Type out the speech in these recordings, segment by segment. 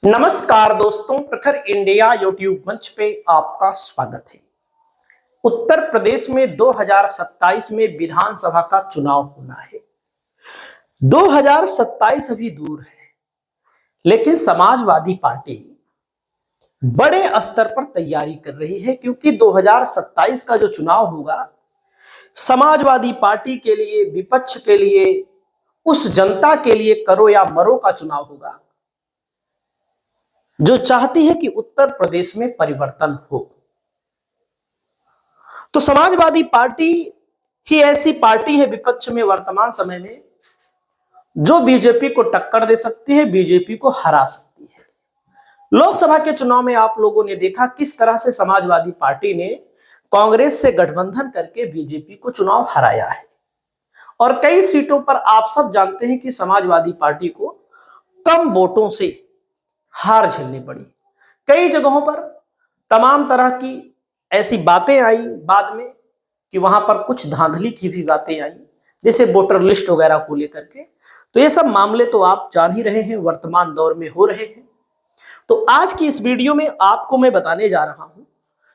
नमस्कार दोस्तों, प्रखर इंडिया यूट्यूब मंच पे आपका स्वागत है। उत्तर प्रदेश में 2027 में विधानसभा का चुनाव होना है। 2027 अभी दूर है, लेकिन समाजवादी पार्टी बड़े स्तर पर तैयारी कर रही है, क्योंकि 2027 का जो चुनाव होगा समाजवादी पार्टी के लिए, विपक्ष के लिए, उस जनता के लिए करो या मरो का चुनाव होगा जो चाहती है कि उत्तर प्रदेश में परिवर्तन हो। तो समाजवादी पार्टी ही ऐसी पार्टी है विपक्ष में वर्तमान समय में जो बीजेपी को टक्कर दे सकती है, बीजेपी को हरा सकती है। लोकसभा के चुनाव में आप लोगों ने देखा किस तरह से समाजवादी पार्टी ने कांग्रेस से गठबंधन करके बीजेपी को चुनाव हराया है, और कई सीटों पर आप सब जानते हैं कि समाजवादी पार्टी को कम वोटों से हार झेलनी पड़ी। कई जगहों पर तमाम तरह की ऐसी बातें आई बाद में कि वहां पर कुछ धांधली की भी बातें आई, जैसे वोटर लिस्ट वगैरह को लेकर के। तो ये सब मामले तो आप जान ही रहे हैं, वर्तमान दौर में हो रहे हैं। तो आज की इस वीडियो में आपको मैं बताने जा रहा हूं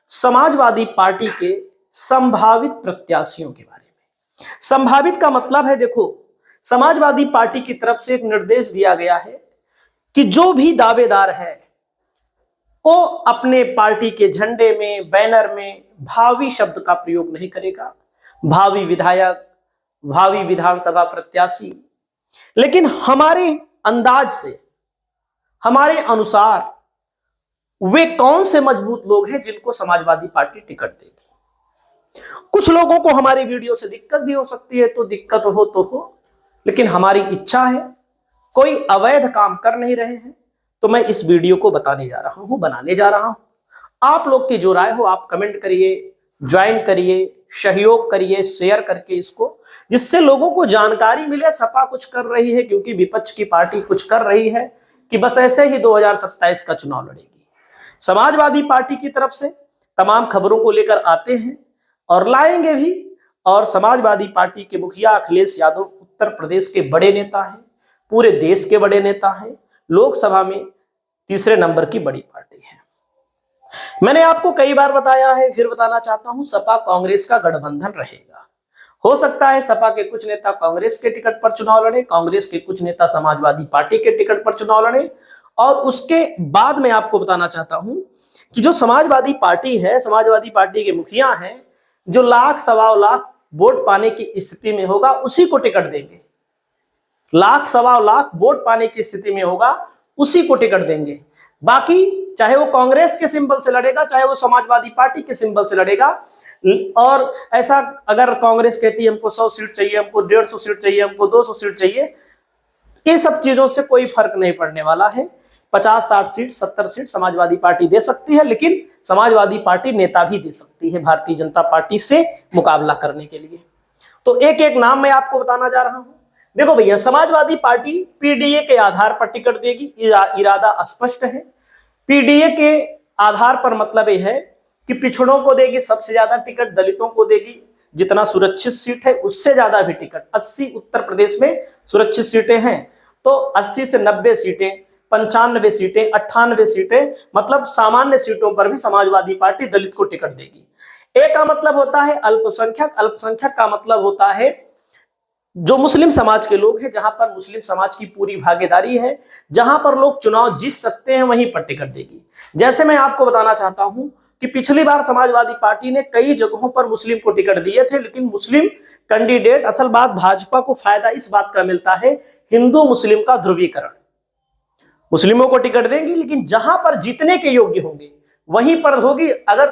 समाजवादी पार्टी के संभावित प्रत्याशियों के बारे में। संभावित का मतलब है, देखो, समाजवादी पार्टी की तरफ से एक निर्देश दिया गया है कि जो भी दावेदार है वो अपने पार्टी के झंडे में, बैनर में भावी शब्द का प्रयोग नहीं करेगा, भावी विधायक, भावी विधानसभा प्रत्याशी। लेकिन हमारे अंदाज से, हमारे अनुसार वे कौन से मजबूत लोग हैं जिनको समाजवादी पार्टी टिकट देगी। कुछ लोगों को हमारी वीडियो से दिक्कत भी हो सकती है, तो दिक्कत हो तो हो, लेकिन हमारी इच्छा है, कोई अवैध काम कर नहीं रहे हैं, तो मैं इस वीडियो को बनाने जा रहा हूं। आप लोग की जो राय हो आप कमेंट करिए, ज्वाइन करिए, सहयोग करिए शेयर करके इसको, जिससे लोगों को जानकारी मिले सपा कुछ कर रही है, क्योंकि विपक्ष की पार्टी कुछ कर रही है कि बस ऐसे ही 2027 का चुनाव लड़ेगी। समाजवादी पार्टी की तरफ से तमाम खबरों को लेकर आते हैं और लाएंगे भी। और समाजवादी पार्टी के मुखिया अखिलेश यादव उत्तर प्रदेश के बड़े नेता हैं, पूरे देश के बड़े नेता हैं, लोकसभा में तीसरे नंबर की बड़ी पार्टी है। मैंने आपको कई बार बताया है, फिर बताना चाहता हूं, सपा कांग्रेस का गठबंधन रहेगा। हो सकता है सपा के कुछ नेता कांग्रेस के टिकट पर चुनाव लड़े, कांग्रेस के कुछ नेता समाजवादी पार्टी के टिकट पर चुनाव लड़े। और उसके बाद मैं आपको बताना चाहता हूं कि जो समाजवादी पार्टी है, समाजवादी पार्टी के मुखिया हैं, जो लाख सवा लाख वोट पाने की स्थिति में होगा उसी को टिकट देंगे। लाख सवा लाख वोट पाने की स्थिति में होगा उसी को टिकट देंगे। बाकी चाहे वो कांग्रेस के सिंबल से लड़ेगा, चाहे वो समाजवादी पार्टी के सिंबल से लड़ेगा। और ऐसा अगर कांग्रेस कहती है हमको 100 सीट चाहिए, हमको 150 सीट चाहिए, हमको 200 सीट चाहिए, ये सब चीजों से कोई फर्क नहीं पड़ने वाला है। 50, 60 सीट, 70 सीट समाजवादी पार्टी दे सकती है, लेकिन समाजवादी पार्टी नेता भी दे सकती है भारतीय जनता पार्टी से मुकाबला करने के लिए। तो एक एक नाम मैं आपको बताना जा रहा हूं। देखो भैया, समाजवादी पार्टी पीडीए के आधार पर टिकट देगी, इरादा स्पष्ट है। पीडीए के आधार पर मतलब यह है कि पिछड़ों को देगी सबसे ज्यादा टिकट, दलितों को देगी जितना सुरक्षित सीट है उससे ज्यादा भी टिकट। 80 उत्तर प्रदेश में सुरक्षित सीटें हैं, तो 80 से 90 सीटें, 95 सीटें, 98 सीटें, मतलब सामान्य सीटों पर भी समाजवादी पार्टी दलित को टिकट देगी। ए का मतलब होता है अल्पसंख्यक, अल्पसंख्यक का मतलब होता है जो मुस्लिम समाज के लोग हैं, जहां पर मुस्लिम समाज की पूरी भागीदारी है, जहां पर लोग चुनाव जीत सकते हैं, वहीं पर टिकट देगी। जैसे मैं आपको बताना चाहता हूं कि पिछली बार समाजवादी पार्टी ने कई जगहों पर मुस्लिम को टिकट दिए थे, लेकिन मुस्लिम कैंडिडेट, असल बात भाजपा को फायदा इस बात का मिलता है हिंदू मुस्लिम का ध्रुवीकरण। मुस्लिमों को टिकट देंगी, लेकिन जहां पर जीतने के योग्य होंगे वहीं पर होगी। अगर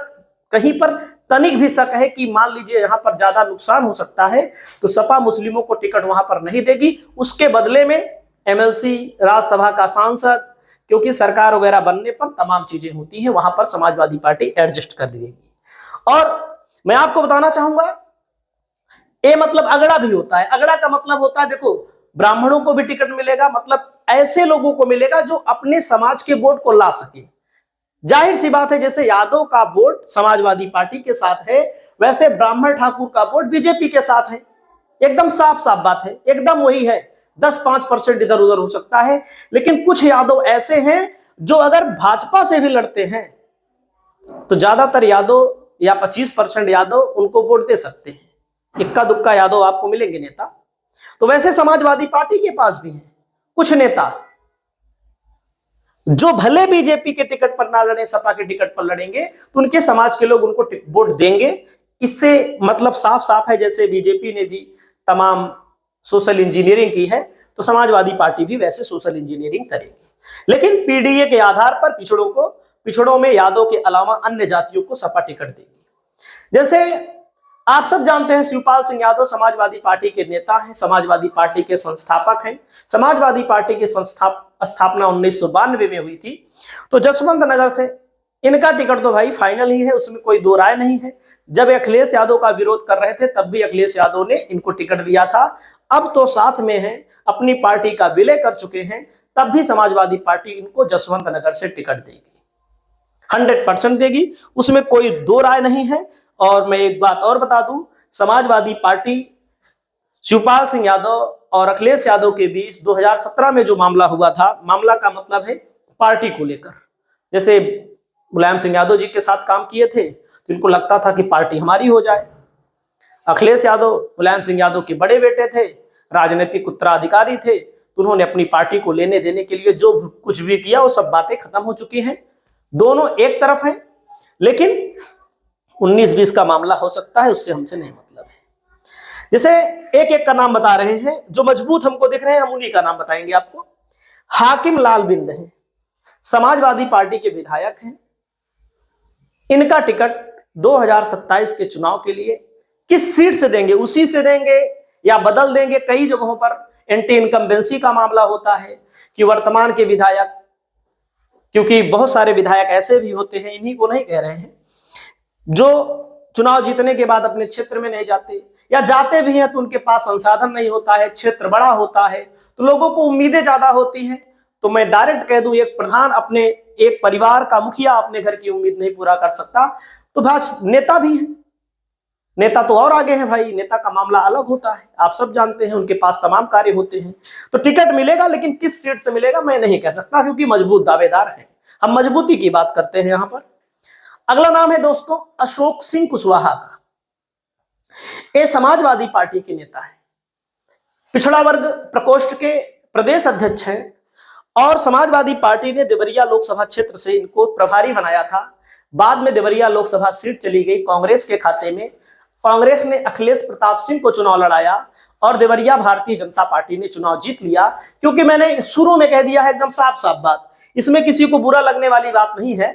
कहीं पर तनिक भी शक है कि मान लीजिए यहां पर ज्यादा नुकसान हो सकता है, तो सपा मुस्लिमों को टिकट वहां पर नहीं देगी। उसके बदले में एमएलसी, राज्यसभा का सांसद, क्योंकि सरकार वगैरह बनने पर तमाम चीजें होती हैं, वहां पर समाजवादी पार्टी एडजस्ट कर देगी। और मैं आपको बताना चाहूंगा, ए मतलब अगड़ा भी होता है। अगड़ा का मतलब होता है, देखो, ब्राह्मणों को भी टिकट मिलेगा, मतलब ऐसे लोगों को मिलेगा जो अपने समाज के वोट को ला सके। जाहिर सी बात है, जैसे यादव का वोट समाजवादी पार्टी के साथ है, वैसे ब्राह्मण ठाकुर का वोट बीजेपी के साथ है। एकदम साफ साफ बात है, एकदम वही है। 10-5% इधर उधर हो सकता है, लेकिन कुछ यादव ऐसे हैं जो अगर भाजपा से भी लड़ते हैं तो ज्यादातर यादव या 25% यादव उनको वोट दे सकते हैं, इक्का दुक्का यादव आपको मिलेंगे नेता। तो वैसे समाजवादी पार्टी के पास भी हैं कुछ नेता जो भले बीजेपी के टिकट पर ना लड़े, सपा के टिकट पर लड़ेंगे तो उनके समाज के लोग उनको वोट देंगे। इससे मतलब साफ साफ है, जैसे बीजेपी ने भी तमाम सोशल इंजीनियरिंग की है तो समाजवादी पार्टी भी वैसे सोशल इंजीनियरिंग करेगी। लेकिन पीडीए के आधार पर पिछड़ों में यादव के अलावा अन्य जातियों को सपा टिकट देगी। जैसे आप सब जानते हैं शिवपाल सिंह यादव समाजवादी पार्टी के नेता हैं, समाजवादी पार्टी के संस्थापक हैं। समाजवादी पार्टी की स्थापना 1992 में हुई थी। तो जसवंत नगर से इनका टिकट तो भाई फाइनल ही है, उसमें कोई दो राय नहीं है। जब अखिलेश यादव का विरोध कर रहे थे तब भी अखिलेश यादव ने इनको टिकट दिया था। अब तो साथ में हैं, अपनी पार्टी का विलय कर चुके हैं, तब भी समाजवादी पार्टी इनको जसवंत नगर से टिकट देगी, 100% देगी, उसमें कोई दो राय नहीं है। और मैं एक बात और बता दूं, समाजवादी पार्टी शिवपाल सिंह यादव और अखिलेश यादव के बीच 2017 में जो मामला हुआ था, मामला का मतलब है पार्टी को लेकर, जैसे मुलायम सिंह यादव जी के साथ काम किए थे तो इनको लगता था कि पार्टी हमारी हो जाए। अखिलेश यादव मुलायम सिंह यादव के बड़े बेटे थे, राजनीतिक उत्तराधिकारी थे, तो उन्होंने अपनी पार्टी को लेने देने के लिए जो कुछ भी किया वो सब बातें खत्म हो चुकी हैं। दोनों एक तरफ हैं, लेकिन 19-20 का मामला हो सकता है, उससे हमसे नहीं मतलब है। जैसे एक एक का नाम बता रहे हैं, जो मजबूत हमको दिख रहे हैं हम उन्हीं का नाम बताएंगे आपको। हाकिम लाल बिंद हैं, समाजवादी पार्टी के विधायक हैं। इनका टिकट 2027 के चुनाव के लिए किस सीट से देंगे, उसी से देंगे या बदल देंगे। कई जगहों पर एंटी इनकम्बेंसी का मामला होता है कि वर्तमान के विधायक, क्योंकि बहुत सारे विधायक ऐसे भी होते हैं, इन्हीं को नहीं कह रहे हैं, जो चुनाव जीतने के बाद अपने क्षेत्र में नहीं जाते या जाते भी हैं तो उनके पास संसाधन नहीं होता है, क्षेत्र बड़ा होता है तो लोगों को उम्मीदें ज्यादा होती हैं। तो मैं डायरेक्ट कह दूं, एक प्रधान अपने एक परिवार का मुखिया अपने घर की उम्मीद नहीं पूरा कर सकता, तो भाजपा नेता भी है, नेता तो और आगे हैं भाई, नेता का मामला अलग होता है, आप सब जानते हैं, उनके पास तमाम कार्य होते हैं। तो टिकट मिलेगा, लेकिन किस सीट से मिलेगा मैं नहीं कह सकता, क्योंकि मजबूत दावेदार हैं। हम मजबूती की बात करते हैं यहां पर। अगला नाम है दोस्तों अशोक सिंह कुशवाहा का। ये समाजवादी पार्टी के नेता है, पिछड़ा वर्ग प्रकोष्ठ के प्रदेश अध्यक्ष हैं और समाजवादी पार्टी ने देवरिया लोकसभा क्षेत्र से इनको प्रभारी बनाया था। बाद में देवरिया लोकसभा सीट चली गई कांग्रेस के खाते में। कांग्रेस ने अखिलेश प्रताप सिंह को चुनाव लड़ाया और देवरिया भारतीय जनता पार्टी ने चुनाव जीत लिया। क्योंकि मैंने शुरू में कह दिया है एकदम साफ साफ बात, इसमें किसी को बुरा लगने वाली बात नहीं है।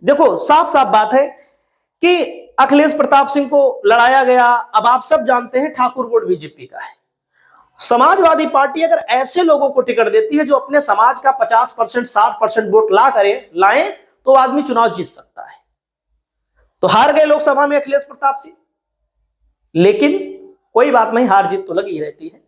देखो साफ साफ बात है कि अखिलेश प्रताप सिंह को लड़ाया गया। अब आप सब जानते हैं ठाकुर वोट बीजेपी का है। समाजवादी पार्टी अगर ऐसे लोगों को टिकट देती है जो अपने समाज का 50% 60% वोट लाएं तो आदमी चुनाव जीत सकता है। तो हार गए लोकसभा में अखिलेश प्रताप सिंह, लेकिन कोई बात नहीं, हार जीत तो लगी ही रहती है।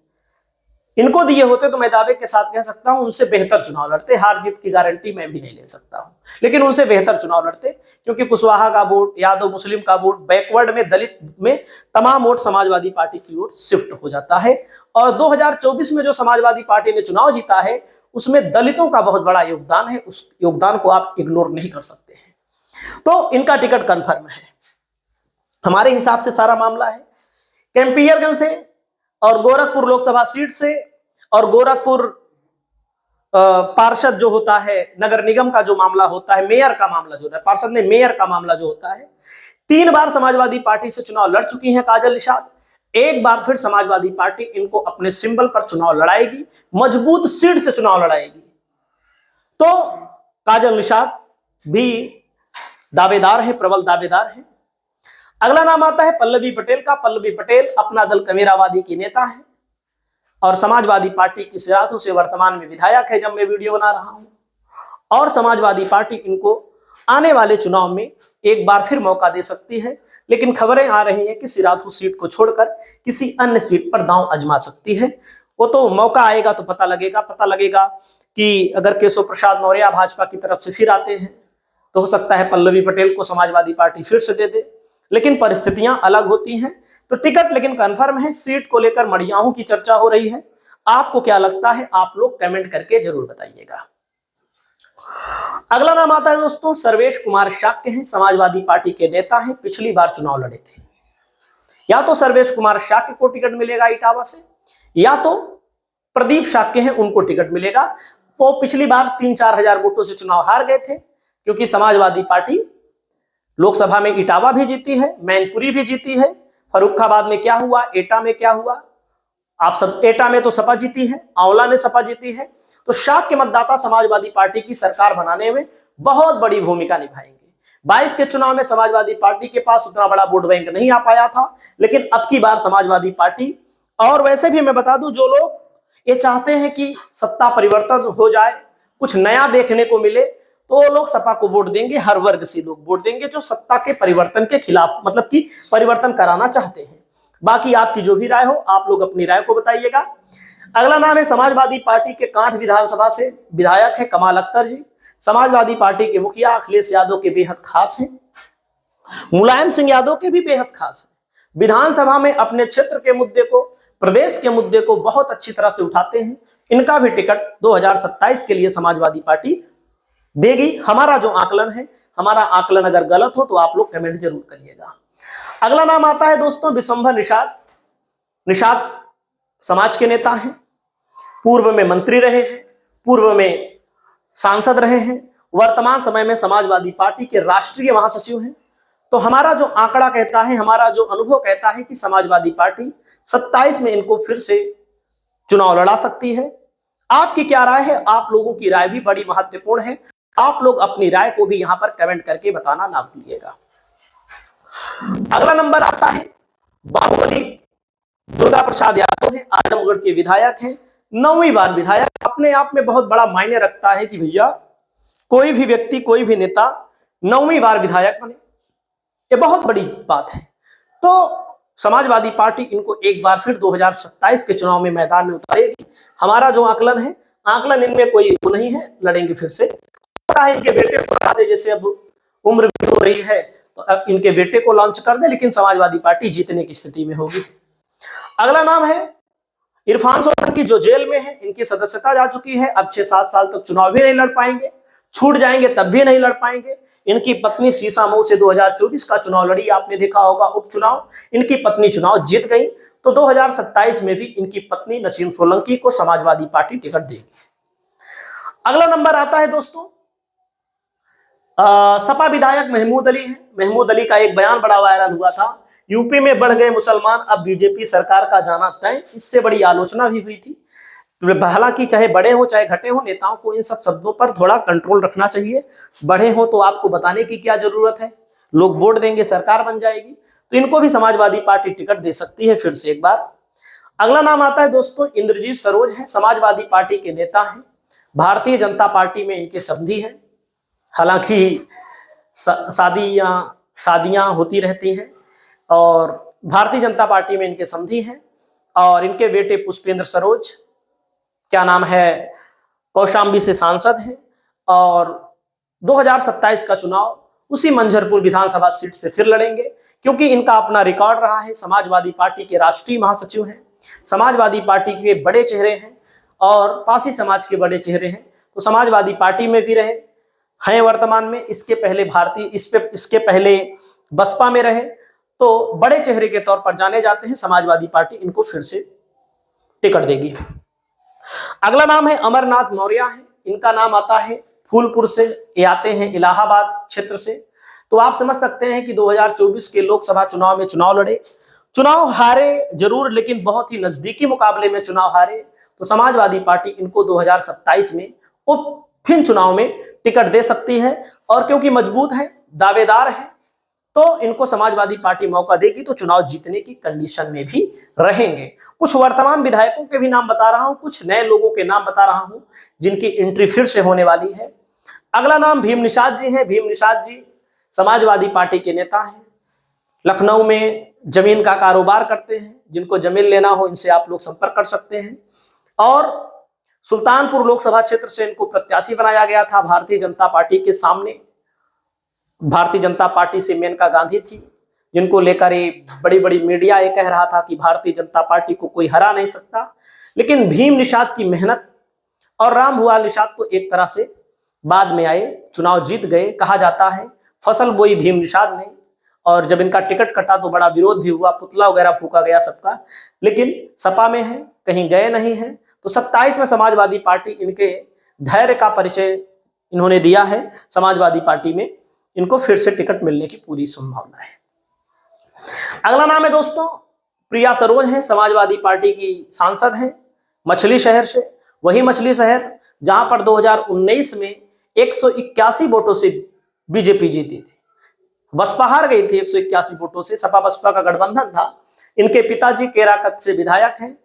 इनको दिए होते तो मैं दावे के साथ कह सकता हूं उनसे बेहतर चुनाव लड़ते। हार जीत की गारंटी मैं भी नहीं ले सकता हूं, लेकिन उनसे बेहतर चुनाव लड़ते, क्योंकि कुशवाहा का वोट, यादव मुस्लिम का वोट, बैकवर्ड में दलित में तमाम वोट समाजवादी पार्टी की ओर शिफ्ट हो जाता है। और 2024 में जो समाजवादी पार्टी ने चुनाव जीता है उसमें दलितों का बहुत बड़ा योगदान है, उस योगदान को आप इग्नोर नहीं कर सकते हैं। तो इनका टिकट कंफर्म है हमारे हिसाब से। सारा मामला है कैंपियरगंज से और गोरखपुर लोकसभा सीट से, और गोरखपुर पार्षद जो होता है, नगर निगम का जो मामला होता है, मेयर का मामला जो है, पार्षद ने मेयर का मामला जो होता है, 3 बार समाजवादी पार्टी से चुनाव लड़ चुकी है काजल निषाद। एक बार फिर समाजवादी पार्टी इनको अपने सिंबल पर चुनाव लड़ाएगी, मजबूत सीट से चुनाव लड़ाएगी। तो काजल निषाद भी दावेदार है, प्रबल दावेदार है। अगला नाम आता है पल्लवी पटेल का। पल्लवी पटेल अपना दल कमेरावादी की नेता है और समाजवादी पार्टी की सिराथू से वर्तमान में विधायक है जब मैं वीडियो बना रहा हूं। और समाजवादी पार्टी इनको आने वाले चुनाव में एक बार फिर मौका दे सकती है, लेकिन खबरें आ रही हैं कि सिराथू सीट को छोड़कर किसी अन्य सीट पर दांव आजमा सकती है। वो तो मौका आएगा तो पता लगेगा कि अगर केशव प्रसाद मौर्य भाजपा की तरफ से फिर आते हैं तो हो सकता है पल्लवी पटेल को समाजवादी पार्टी फिर से दे दे, लेकिन परिस्थितियां अलग होती हैं। तो टिकट लेकिन कंफर्म है। सीट को लेकर मड़ियाहू की चर्चा हो रही है। आपको क्या लगता है, आप लोग कमेंट करके जरूर बताइएगा। अगला नाम आता है दोस्तों सर्वेश कुमार शाक्य हैं, समाजवादी पार्टी के नेता हैं, पिछली बार चुनाव लड़े थे। या तो सर्वेश कुमार शाक्य को टिकट मिलेगा इटावा से, या तो प्रदीप शाक्य हैं उनको टिकट मिलेगा। वो पिछली बार 3-4 हजार वोटों से चुनाव हार गए थे, क्योंकि समाजवादी पार्टी लोकसभा में इटावा भी जीती है, मैनपुरी भी जीती है। फर्रुखाबाद में क्या हुआ, एटा में क्या हुआ, आप सब, एटा में तो सपा जीती है, आंवला में सपा जीती है। तो शाक्य मतदाता समाजवादी पार्टी की सरकार बनाने में बहुत बड़ी भूमिका निभाएंगे। 22 के चुनाव में समाजवादी पार्टी के पास उतना बड़ा वोट बैंक नहीं आ पाया था, लेकिन अब की बार समाजवादी पार्टी, और वैसे भी मैं बता दूं, जो लोग ये चाहते हैं कि सत्ता परिवर्तन हो जाए, कुछ नया देखने को मिले, तो वो लोग सपा को वोट देंगे। हर वर्ग से लोग वोट देंगे जो सत्ता के परिवर्तन के खिलाफ, मतलब कि परिवर्तन कराना चाहते हैं। बाकी आपकी जो भी राय हो, आप लोग अपनी राय को बताइएगा। अगला नाम है समाजवादी पार्टी के कांठ विधानसभा से विधायक है कमाल अख्तर जी। समाजवादी पार्टी के मुखिया अखिलेश यादव के बेहद खास हैं, मुलायम सिंह यादव के भी बेहद खास हैं। विधानसभा में अपने क्षेत्र के मुद्दे को, प्रदेश के मुद्दे को बहुत अच्छी तरह से उठाते हैं। इनका भी टिकट 2027 के लिए समाजवादी पार्टी देगी। हमारा जो आकलन है, हमारा आकलन अगर गलत हो तो आप लोग कमेंट जरूर करिएगा। अगला नाम आता है दोस्तों विशंभर निषाद। निषाद समाज के नेता हैं, पूर्व में मंत्री रहे हैं, पूर्व में सांसद रहे हैं, वर्तमान समय में समाजवादी पार्टी के राष्ट्रीय महासचिव हैं। तो हमारा जो आंकड़ा कहता है, हमारा जो अनुभव कहता है कि समाजवादी पार्टी 27 में इनको फिर से चुनाव लड़ा सकती है। आपकी क्या राय है? आप लोगों की राय भी बड़ी महत्वपूर्ण है। आप लोग अपनी राय को भी यहां पर कमेंट करके बताना ना भूलिएगा। अगला नंबर आता है बाहुबली दुर्गा प्रसाद यादव है, आजमगढ़ के विधायक हैं, 9वीं बार विधायक। अपने आप में बहुत बड़ा मायने रखता है कि भैया कोई भी व्यक्ति, कोई भी नेता 9वीं बार विधायक बने, ये बहुत बड़ी बात है। तो समाजवादी पार्टी इनको एक बार फिर 2027 के चुनाव में मैदान में उतारेगी। हमारा जो आकलन है, आकलन इनमें कोई वो नहीं है, लड़ेंगे फिर से। पता है इनके बेटे को लड़ा दे, जैसे अब उम्र भी हो रही है तो अब इनके बेटे को लॉन्च कर दे, लेकिन समाजवादी पार्टी जीतने की स्थिति में होगी। अगला नाम है इरफान सोलंकी, जो जेल में है, इनकी सदस्यता जा चुकी है। अब 6-7 साल तक चुनाव भी नहीं लड़ पाएंगे, छूट जाएंगे तब भी नहीं लड़ पाएंगे। इनकी पत्नी शीशा मऊ से 2024 का चुनाव लड़ी, आपने देखा होगा उपचुनाव, इनकी पत्नी चुनाव जीत गई। तो 2027 में भी इनकी पत्नी नसीम सोलंकी को समाजवादी पार्टी टिकट देगी। अगला नंबर आता है दोस्तों सपा विधायक महमूद अली है। महमूद अली का एक बयान बड़ा वायरल हुआ था, यूपी में बढ़ गए मुसलमान, अब बीजेपी सरकार का जाना तय। इससे बड़ी आलोचना भी हुई थी। हालांकि चाहे बड़े हो चाहे घटे हो, नेताओं को इन सब शब्दों पर थोड़ा कंट्रोल रखना चाहिए। बड़े हो तो आपको बताने की क्या जरूरत है, लोग वोट देंगे, सरकार बन जाएगी। तो इनको भी समाजवादी पार्टी टिकट दे सकती है फिर से एक बार। अगला नाम आता है दोस्तों इंद्रजीत सरोज है, समाजवादी पार्टी के नेता हैं, भारतीय जनता पार्टी में इनके संबंधी हैं। हालांकि शादियां होती रहती हैं, और भारतीय जनता पार्टी में इनके संबंधी हैं। और इनके बेटे पुष्पेंद्र सरोज, क्या नाम है, कौशाम्बी से सांसद हैं, और 2027 का चुनाव उसी मंझरपुर विधानसभा सीट से फिर लड़ेंगे, क्योंकि इनका अपना रिकॉर्ड रहा है। समाजवादी पार्टी के राष्ट्रीय महासचिव हैं, समाजवादी पार्टी के बड़े चेहरे हैं, और पासी समाज के बड़े चेहरे हैं। तो समाजवादी पार्टी में भी रहे हैं वर्तमान में, इसके पहले बसपा में रहे, तो बड़े चेहरे के तौर पर जाने जाते हैं। समाजवादी पार्टी इनको फिर से टिकट देगी। अगला नाम है अमरनाथ मौर्य है, इनका नाम आता है फूलपुर से, ये आते हैं इलाहाबाद क्षेत्र से। तो आप समझ सकते हैं कि 2024 के लोकसभा चुनाव में चुनाव लड़े, चुनाव हारे जरूर, लेकिन बहुत ही नजदीकी मुकाबले में चुनाव हारे। तो समाजवादी पार्टी इनको 2027 में फिर चुनाव में टिकट दे सकती है, और क्योंकि मजबूत है, दावेदार है, तो इनको समाजवादी पार्टी मौका देगी, तो चुनाव जीतने की कंडीशन में भी रहेंगे। कुछ वर्तमान विधायकों के भी नाम बता रहा हूं, कुछ नए लोगों के नाम बता रहा हूं जिनकी एंट्री फिर से होने वाली है। अगला नाम भीम निषाद जी है। भीम निषाद जी समाजवादी पार्टी के नेता हैं, लखनऊ में जमीन का कारोबार करते हैं। जिनको जमीन लेना हो इनसे आप लोग संपर्क कर सकते हैं। और सुल्तानपुर लोकसभा क्षेत्र से इनको प्रत्याशी बनाया गया था भारतीय जनता पार्टी के सामने। भारतीय जनता पार्टी से मेनका गांधी थी, जिनको लेकर बड़ी बड़ी मीडिया ये कह रहा था कि भारतीय जनता पार्टी को कोई हरा नहीं सकता। लेकिन भीम निषाद की मेहनत और राम भुआल निषाद तो एक तरह से बाद में आए, चुनाव जीत गए। कहा जाता है फसल बोई भीम निषाद ने, और जब इनका टिकट कटा तो बड़ा विरोध भी हुआ, पुतला वगैरह फूका गया सबका, लेकिन सपा में है, कहीं गए नहीं है। तो 27 में समाजवादी पार्टी, इनके धैर्य का परिचय इन्होंने दिया है। समाजवादी पार्टी में इनको फिर से टिकट मिलने की पूरी संभावना है। अगला नाम है दोस्तों प्रिया सरोज है, समाजवादी पार्टी की सांसद है, मछली शहर से। वही मछली शहर जहां पर 2019 में 181 वोटों से बीजेपी जीती थी। बसपा हार गई थी 181 वोटों से, सपा बसपा का गठबंधन था। इनके पिताजी केराकत से विधायक हैं,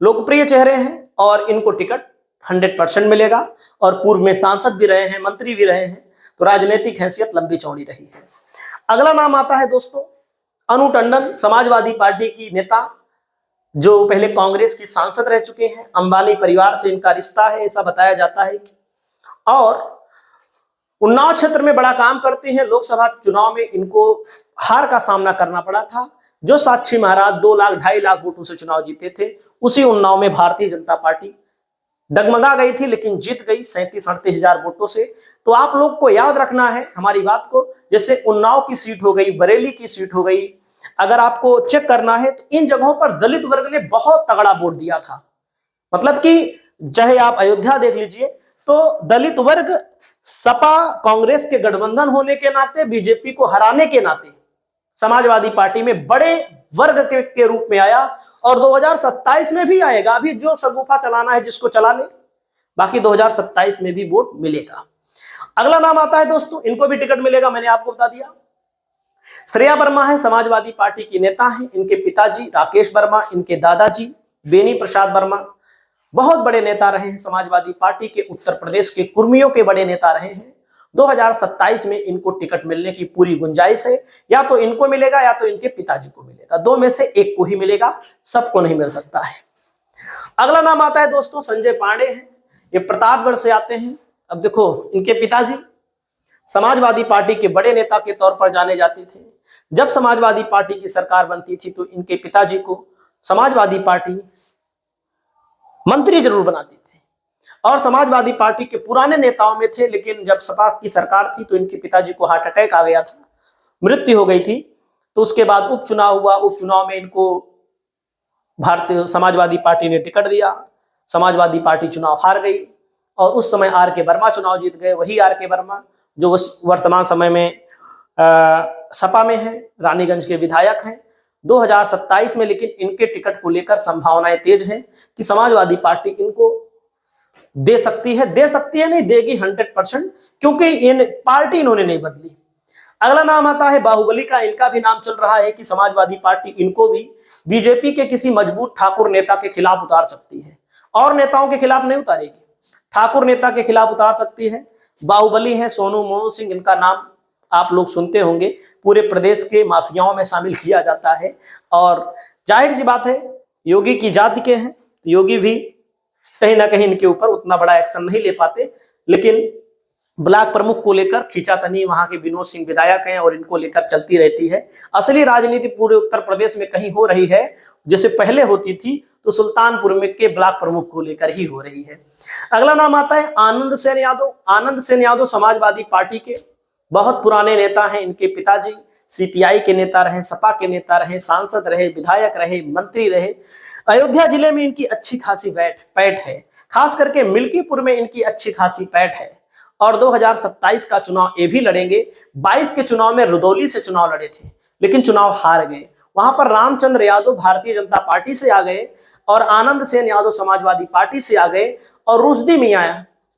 लोकप्रिय चेहरे हैं, और इनको टिकट 100% मिलेगा, और पूर्व में सांसद भी रहे हैं, मंत्री भी रहे हैं, तो राजनीतिक हैसियत लंबी चौड़ी रही है। अगला नाम आता है दोस्तों अनु टंडन, समाजवादी पार्टी की नेता, जो पहले कांग्रेस की सांसद रह चुके हैं। अंबानी परिवार से इनका रिश्ता है, ऐसा बताया जाता है। और उन्नाव क्षेत्र में बड़ा काम करते हैं। लोकसभा चुनाव में इनको हार का सामना करना पड़ा था। जो साक्षी महाराज 2 लाख 2.5 लाख वोटों से चुनाव जीते थे, उसी उन्नाव में भारतीय जनता पार्टी डगमगा गई थी, लेकिन जीत गई 37-38 हजार वोटों से। तो आप लोग को याद रखना है हमारी बात को, जैसे उन्नाव की सीट हो गई, बरेली की सीट हो गई, अगर आपको चेक करना है तो इन जगहों पर दलित वर्ग ने बहुत तगड़ा वोट दिया था। मतलब कि चाहे आप अयोध्या देख लीजिए, तो दलित वर्ग सपा कांग्रेस के गठबंधन होने के नाते, बीजेपी को हराने के नाते समाजवादी पार्टी में बड़े वर्ग के रूप में आया, और 2027 में भी आएगा। अभी जो सगुफा चलाना है जिसको चला ले, बाकी 2027 में भी वोट मिलेगा। अगला नाम आता है दोस्तों, इनको भी टिकट मिलेगा, मैंने आपको बता दिया। श्रेया वर्मा है, समाजवादी पार्टी की नेता है। इनके पिताजी राकेश वर्मा, इनके दादाजी बेनी प्रसाद वर्मा बहुत बड़े नेता रहे हैं समाजवादी पार्टी के। उत्तर प्रदेश के कुर्मियों के बड़े नेता रहे हैं। 2027 में इनको टिकट मिलने की पूरी गुंजाइश है। या तो इनको मिलेगा या तो इनके पिताजी को मिलेगा, दो में से एक को ही मिलेगा, सबको नहीं मिल सकता है। अगला नाम आता है दोस्तों संजय पांडे हैं, ये प्रतापगढ़ से आते हैं। अब देखो, इनके पिताजी समाजवादी पार्टी के बड़े नेता के तौर पर जाने जाते थे। जब समाजवादी पार्टी की सरकार बनती थी तो इनके पिताजी को समाजवादी पार्टी मंत्री जरूर बनाती थी, और समाजवादी पार्टी के पुराने नेताओं में थे। लेकिन जब सपा की सरकार थी तो इनके पिताजी को हार्ट अटैक आ गया था, मृत्यु हो गई थी। तो उसके बाद उपचुनाव हुआ, उपचुनाव में इनको भारतीय समाजवादी पार्टी ने टिकट दिया। समाजवादी पार्टी चुनाव हार गई, और उस समय आर के वर्मा चुनाव जीत गए। वही आर के वर्मा जो वर्तमान समय में सपा में है, रानीगंज के विधायक हैं। 2027 में लेकिन इनके टिकट को लेकर संभावनाएं तेज हैं कि समाजवादी पार्टी इनको दे सकती है नहीं, देगी 100%, क्योंकि इन पार्टी इन्होंने नहीं बदली। अगला नाम आता है बाहुबली का, इनका भी नाम चल रहा है कि समाजवादी पार्टी इनको भी बीजेपी के किसी मजबूत ठाकुर नेता के खिलाफ उतार सकती है, और नेताओं के खिलाफ नहीं उतारेगी, ठाकुर नेता के खिलाफ उतार सकती है। बाहुबली है सोनू मोनू सिंह, इनका नाम आप लोग सुनते होंगे, पूरे प्रदेश के माफियाओं में शामिल किया जाता है। और जाहिर सी बात है योगी की जाति के हैं, तो योगी भी कहीं ना कहीं इनके ऊपर उतना बड़ा एक्शन नहीं ले पाते। लेकिन ब्लॉक प्रमुख को लेकर खींचातानी वहां के विनोद सिंह विधायक हैं, और इनको लेकर चलती रहती है। असली राजनीति पूरे उत्तर प्रदेश में कहीं हो रही है, जैसे पहले होती थी तो सुल्तानपुर में के ब्लॉक प्रमुख को लेकर ही हो रही है। अगला नाम आता है आनंद सेन यादव। आनंद सेन यादव समाजवादी पार्टी के बहुत पुराने नेता हैं। इनके पिताजी सीपीआई के नेता रहे, सपा के नेता रहे, सांसद रहे, विधायक रहे, मंत्री रहे। अयोध्या जिले में इनकी अच्छी खासी पैठ है, खास करके मिल्कीपुर में इनकी अच्छी खासी पैठ है। और 2027 का चुनाव ये भी लड़ेंगे। 22 के चुनाव में रुदौली से चुनाव लड़े थे, लेकिन चुनाव हार गए। वहां पर रामचंद्र यादव भारतीय जनता पार्टी से आ गए, और आनंद सेन यादव समाजवादी पार्टी से आ गए, और रुश्दी मियां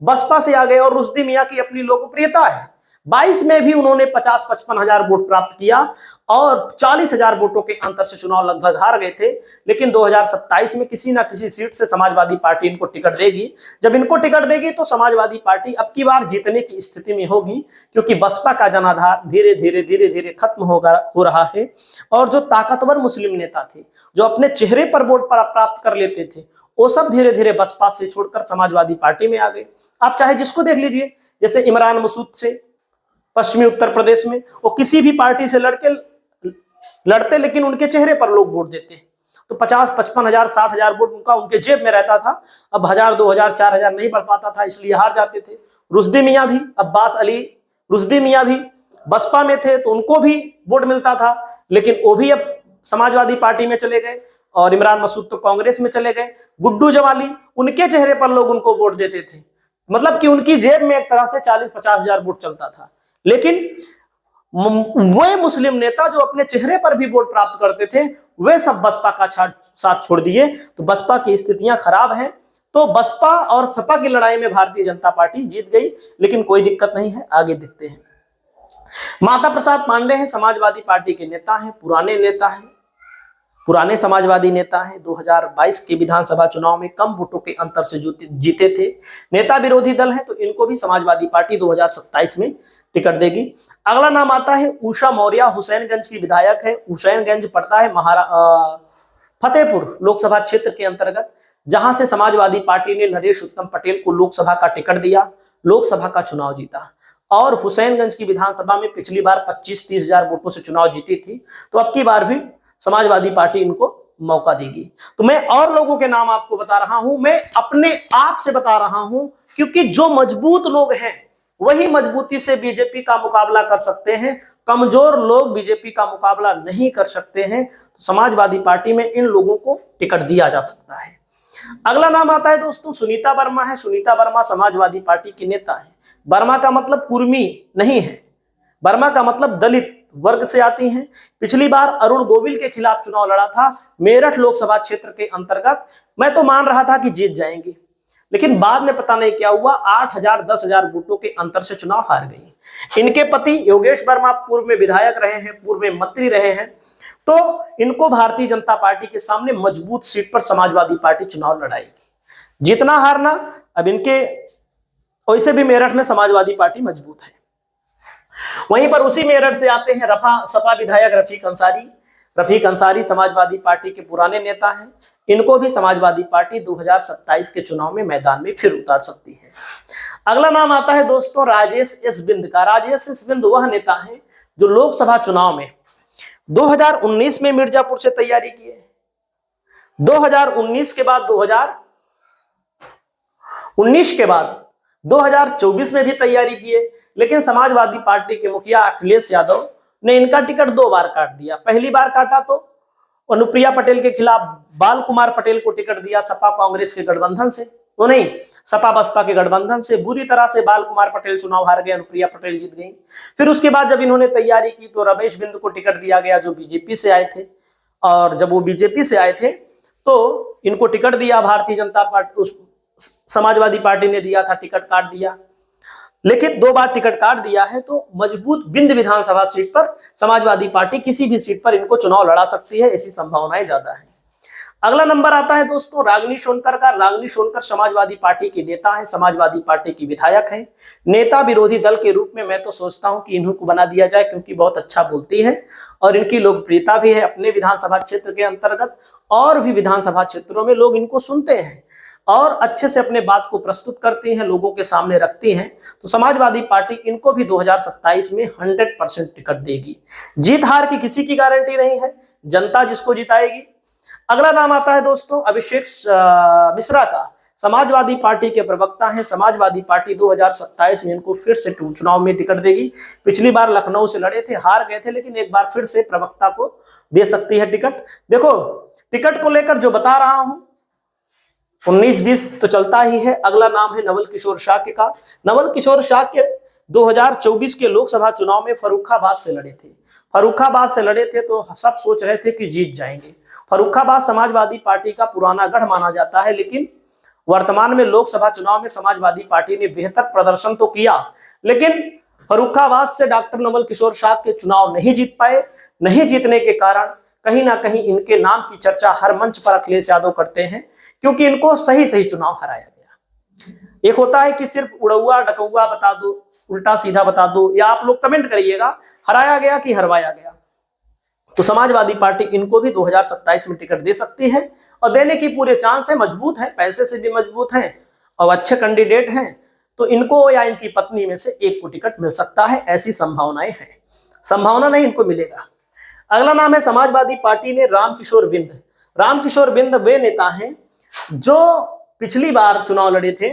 बसपा से आ गए। और रुश्दी मियां की अपनी लोकप्रियता है, 22 में भी उन्होंने 50-55 हजार वोट प्राप्त किया, और 40 हजार वोटों के अंतर से चुनाव लगभग हार गए थे। लेकिन 2027 में किसी ना किसी सीट से समाजवादी पार्टी इनको टिकट देगी। जब इनको टिकट देगी तो समाजवादी पार्टी अब की बार जीतने की स्थिति में होगी, क्योंकि बसपा का जनाधार धीरे धीरे खत्म हो रहा है। और जो ताकतवर मुस्लिम नेता थे, जो अपने चेहरे पर वोट प्राप्त कर लेते थे, वो सब धीरे धीरे बसपा से छोड़कर समाजवादी पार्टी में आ गए। आप चाहे जिसको देख लीजिए, जैसे इमरान मसूद से पश्चिमी उत्तर प्रदेश में, वो किसी भी पार्टी से लड़ते, लेकिन उनके चेहरे पर लोग वोट देते। तो 50-55 हजार 60 हजार वोट उनके जेब में रहता था। अब 1000, 2000, 4000 नहीं बढ़ पाता था, इसलिए हार जाते थे। रुश्दी मियां भी, अब्बास अली रुश्दी मियां भी बसपा में थे तो उनको भी वोट मिलता था, लेकिन वो भी अब समाजवादी पार्टी में चले गए और इमरान मसूद तो कांग्रेस में चले गए। गुड्डू जवाली, उनके चेहरे पर लोग उनको वोट देते थे, मतलब कि उनकी जेब में एक तरह से 40-50 हजार वोट चलता था। लेकिन वे मुस्लिम नेता जो अपने चेहरे पर भी वोट प्राप्त करते थे, वे सब बसपा का साथ छोड़ दिए। तो बसपा की स्थितियां खराब हैं। तो बसपा और सपा की लड़ाई में भारतीय जनता पार्टी जीत गई, लेकिन कोई दिक्कत नहीं है, आगे देखते हैं। माता प्रसाद पांडे हैं, समाजवादी पार्टी के नेता हैं, पुराने नेता हैं, पुराने समाजवादी नेता हैं। 2022 के विधानसभा चुनाव में कम वोटों के अंतर से जीते थे। नेता विरोधी दल है, तो इनको भी समाजवादी पार्टी 2027 में टिकट देगी। अगला नाम आता है उषा मौर्य, हुसैनगंज की विधायक है। हुसैनगंज पड़ता है फतेहपुर लोकसभा क्षेत्र के अंतर्गत, जहां से समाजवादी पार्टी ने नरेश उत्तम पटेल को लोकसभा का टिकट दिया, लोकसभा का चुनाव जीता। और हुसैनगंज की विधानसभा में पिछली बार 25-30 हजार वोटों से चुनाव जीती थी, तो अब की बार भी समाजवादी पार्टी इनको मौका देगी। तो मैं और लोगों के नाम आपको बता रहा हूं, मैं अपने आप से बता रहा हूं, क्योंकि जो मजबूत लोग हैं वही मजबूती से बीजेपी का मुकाबला कर सकते हैं। कमजोर लोग बीजेपी का मुकाबला नहीं कर सकते हैं। तो समाजवादी पार्टी में इन लोगों को टिकट दिया जा सकता है। अगला नाम आता है दोस्तों सुनीता वर्मा है। सुनीता वर्मा समाजवादी पार्टी की नेता है। वर्मा का मतलब कुर्मी नहीं है, वर्मा का मतलब दलित वर्ग से आती हैं। पिछली बार अरुण गोविल के खिलाफ चुनाव लड़ा था मेरठ लोकसभा क्षेत्र के अंतर्गत। मैं तो मान रहा था कि जीत जाएंगी, लेकिन बाद में पता नहीं क्या हुआ, 8,000-10,000 वोटों के अंतर से चुनाव हार गई। इनके पति योगेश वर्मा पूर्व में विधायक रहे हैं, पूर्व में मंत्री रहे हैं, तो इनको भारतीय जनता पार्टी के सामने मजबूत सीट पर समाजवादी पार्टी चुनाव लड़ाएगी। जीतना हारना अब इनके, वैसे भी मेरठ में समाजवादी पार्टी मजबूत है। वहीं पर उसी मेरठ से आते हैं सपा विधायक रफीक अंसारी। रफीक अंसारी समाजवादी पार्टी के पुराने नेता हैं। इनको भी समाजवादी पार्टी 2027 के चुनाव में मैदान में फिर उतार सकती है। अगला नाम आता है दोस्तों राजेश एस बिंद का। राजेश एस बिंद वह नेता है जो लोकसभा चुनाव में 2019 में मिर्जापुर से तैयारी किए, 2019 के बाद 2024 में भी तैयारी किए, लेकिन समाजवादी पार्टी के मुखिया अखिलेश यादव ने इनका टिकट 2 बार काट दिया। पहली बार काटा तो अनुप्रिया पटेल के खिलाफ बाल कुमार पटेल को टिकट दिया सपा कांग्रेस के गठबंधन से, तो नहीं, सपा बसपा के गठबंधन से बुरी तरह से बाल कुमार पटेल चुनाव हार गए, अनुप्रिया पटेल जीत गई। फिर उसके बाद जब इन्होंने तैयारी की तो रमेश बिंद को टिकट दिया गया जो बीजेपी से आए थे, और जब वो बीजेपी से आए थे तो इनको टिकट दिया भारतीय जनता पार्टी, समाजवादी पार्टी ने दिया था, टिकट काट दिया। लेकिन 2 बार टिकट काट दिया है तो मजबूत बिंद विधानसभा सीट पर समाजवादी पार्टी किसी भी सीट पर इनको चुनाव लड़ा सकती है, ऐसी संभावनाएं ज्यादा है। अगला नंबर आता है दोस्तों रागिनी सोनकर का। रागिनी सोनकर समाजवादी पार्टी की नेता है, समाजवादी पार्टी की विधायक है। नेता विरोधी दल के रूप में मैं तो सोचता हूं कि इन्हीं को बना दिया जाए, क्योंकि बहुत अच्छा बोलती है और इनकी लोकप्रियता भी है अपने विधानसभा क्षेत्र के अंतर्गत, और भी विधानसभा क्षेत्रों में लोग इनको सुनते हैं और अच्छे से अपने बात को प्रस्तुत करती हैं, लोगों के सामने रखती हैं। तो समाजवादी पार्टी इनको भी 2027 में 100% टिकट देगी। जीत हार की किसी की गारंटी नहीं है, जनता जिसको जिताएगी। अगला नाम आता है दोस्तों अभिषेक मिश्रा का। समाजवादी पार्टी के प्रवक्ता हैं। समाजवादी पार्टी 2027 में इनको फिर से चुनाव में टिकट देगी। पिछली बार लखनऊ से लड़े थे, हार गए थे, लेकिन एक बार फिर से प्रवक्ता को दे सकती है टिकट। देखो टिकट को लेकर जो बता रहा हूं 19-20 तो चलता ही है। अगला नाम है नवल किशोर शाक्य का। नवल किशोर शाक्य 2024 के लोकसभा चुनाव में फर्रुखाबाद से लड़े थे। फर्रुखाबाद से लड़े थे तो सब सोच रहे थे कि जीत जाएंगे। फर्रुखाबाद समाजवादी पार्टी का पुराना गढ़ माना जाता है, लेकिन वर्तमान में लोकसभा चुनाव में समाजवादी पार्टी ने बेहतर प्रदर्शन तो किया, लेकिन फर्रुखाबाद से डॉक्टर नवल किशोर शाक्य चुनाव नहीं जीत पाए। नहीं जीतने के कारण कहीं ना कहीं इनके नाम की चर्चा हर मंच पर अखिलेश यादव करते हैं, क्योंकि इनको सही सही चुनाव हराया गया। एक होता है कि सिर्फ उड़ौआ डकौआ बता दो, उल्टा सीधा बता दो, या आप लोग कमेंट करिएगा हराया गया कि हरवाया गया। तो समाजवादी पार्टी इनको भी 2027 में टिकट दे सकती है और देने की पूरे चांस है। मजबूत है, पैसे से भी मजबूत है और अच्छे कैंडिडेट हैं, तो इनको या इनकी पत्नी में से एक को टिकट मिल सकता है, ऐसी संभावनाएं हैं। संभावना नहीं, इनको मिलेगा। अगला नाम है समाजवादी पार्टी ने रामकिशोर बिंद। रामकिशोर बिंद वे नेता हैं जो पिछली बार चुनाव लड़े थे